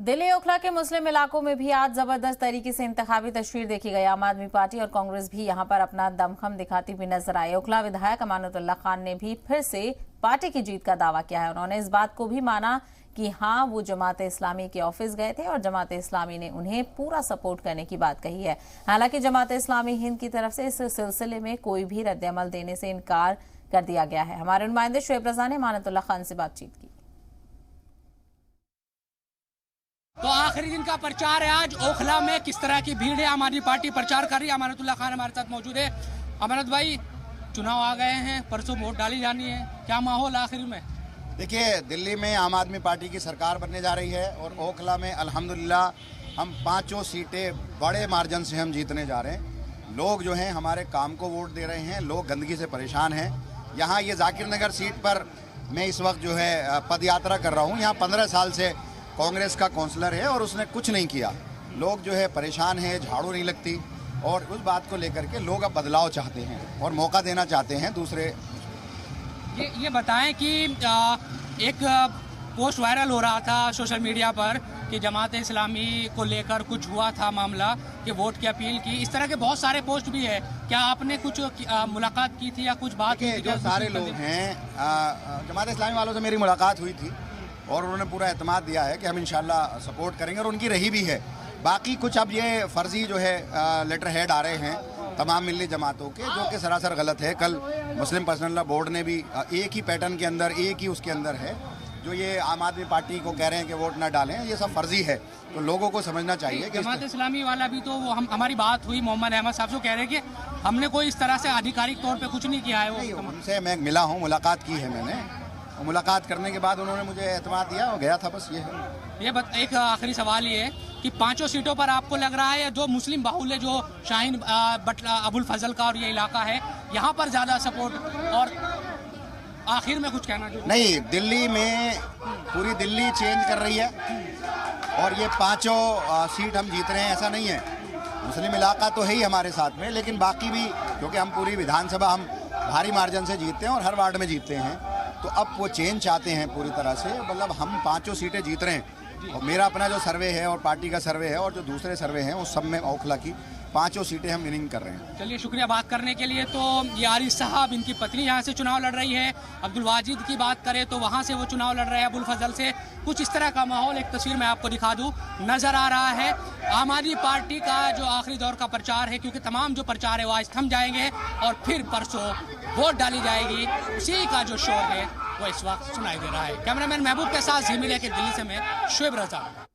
दिल्ली ओखला के मुस्लिम इलाकों में भी आज जबरदस्त तरीके से इंतखाबी तस्वीर देखी गई। आम आदमी पार्टी और कांग्रेस भी यहां पर अपना दमखम दिखाती हुई नजर आई। ओखला विधायक अमानतुल्लाह खान ने भी फिर से पार्टी की जीत का दावा किया है। उन्होंने इस बात को भी माना कि हां, वो जमात इस्लामी के ऑफिस गए थे और जमात इस्लामी ने उन्हें पूरा सपोर्ट करने की बात कही है। हालांकि जमात इस्लामी हिंद की तरफ से इस सिलसिले में कोई भी रद्द-ए-अमल देने से इनकार कर दिया गया है। हमारे नुमाइंदे शुएब रजा ने अमानतुल्लाह खान से बातचीत की। तो आखिरी दिन का प्रचार है आज ओखला में। किस तरह की भीड़ है, आम आदमी पार्टी प्रचार कर रही है। अमानतुल्लाह खान हमारे साथ मौजूद है। अमानत भाई, चुनाव आ गए हैं, परसों वोट डाली जानी है, क्या माहौल आखिर में? देखिए, दिल्ली में आम आदमी पार्टी की सरकार बनने जा रही है और ओखला में अल्हम्दुलिल्लाह हम 5 सीटें बड़े मार्जिन से हम जीतने जा रहे हैं। लोग जो हैं हमारे काम को वोट दे रहे हैं। लोग गंदगी से परेशान हैं। यहाँ ये जाकिर नगर सीट पर मैं इस वक्त जो है पद यात्रा कर रहा हूँ। यहाँ 15 साल से कांग्रेस का काउंसलर है और उसने कुछ नहीं किया। लोग जो है परेशान हैं, झाड़ू नहीं लगती और उस बात को लेकर के लोग अब बदलाव चाहते हैं और मौका देना चाहते हैं दूसरे। ये बताएं कि एक पोस्ट वायरल हो रहा था सोशल मीडिया पर कि जमात इस्लामी को लेकर कुछ हुआ था मामला कि वोट की अपील की। इस तरह के बहुत सारे पोस्ट भी है। क्या आपने कुछ मुलाकात की थी या कुछ बात की थी? जो सारे लोग हैं जमात इस्लामी वालों से मेरी मुलाकात हुई थी और उन्होंने पूरा एतमाद दिया है कि हम इंशाल्लाह सपोर्ट करेंगे और उनकी रही भी है। बाकी कुछ अब ये फर्जी जो है लेटर हेड आ रहे हैं तमाम मिली जमातों के, जो कि सरासर गलत है। कल मुस्लिम पर्सनल लॉ बोर्ड ने भी एक ही पैटर्न के अंदर, एक ही उसके अंदर है जो ये आम आदमी पार्टी को कह रहे हैं कि वोट ना डालें, ये सब फर्जी है। तो लोगों को समझना चाहिए कि जमात इस्लामी वाला भी तो वो हमारी बात हुई मोहम्मद अहमद साहब से, कह रहे हैं कि हमने कोई इस तरह से आधिकारिक तौर पर कुछ नहीं किया है। वो उनसे मैं मिला हूँ, मुलाकात की है मैंने। मुलाकात करने के बाद उन्होंने मुझे एतमाद दिया और गया था, बस ये है। एक आखिरी सवाल ये है कि 5 सीटों पर आपको लग रहा है जो मुस्लिम बाहुल्य, जो शाहीन अबुल फजल का और ये इलाका है, यहाँ पर ज़्यादा सपोर्ट? और आखिर में कुछ कहना जो नहीं, दिल्ली में पूरी दिल्ली चेंज कर रही है और ये 5 सीट हम जीत रहे हैं, ऐसा नहीं है। मुस्लिम इलाका तो है ही हमारे साथ में, लेकिन बाकी भी, क्योंकि हम पूरी विधानसभा हम भारी मार्जिन से जीतते हैं और हर वार्ड में जीतते हैं, तो अब वो चेंज चाहते हैं पूरी तरह से। मतलब हम 5 सीटें जीत रहे हैं और मेरा अपना जो सर्वे है और पार्टी का सर्वे है और जो दूसरे सर्वे हैं उस सब में ओखला की 5 सीटें हम विनिंग कर रहे हैं। चलिए, शुक्रिया बात करने के लिए। तो ये आरिफ साहब, इनकी पत्नी यहाँ से चुनाव लड़ रही है। अब्दुल वाजिद की बात करें तो वहाँ से वो चुनाव लड़ रहे हैं अबुल फजल से। कुछ इस तरह का माहौल, एक तस्वीर मैं आपको दिखा दूँ, नजर आ रहा है। आम आदमी पार्टी का जो आखिरी दौर का प्रचार है, क्योंकि तमाम जो प्रचार है वो आज थम जाएंगे और फिर परसों वोट डाली जाएगी। उसी का जो शोर है वो इस वक्त सुनाई दे रहा है। कैमरामैन महबूब के साथ झीमिले के दिल्ली से मैं शुएब रजा।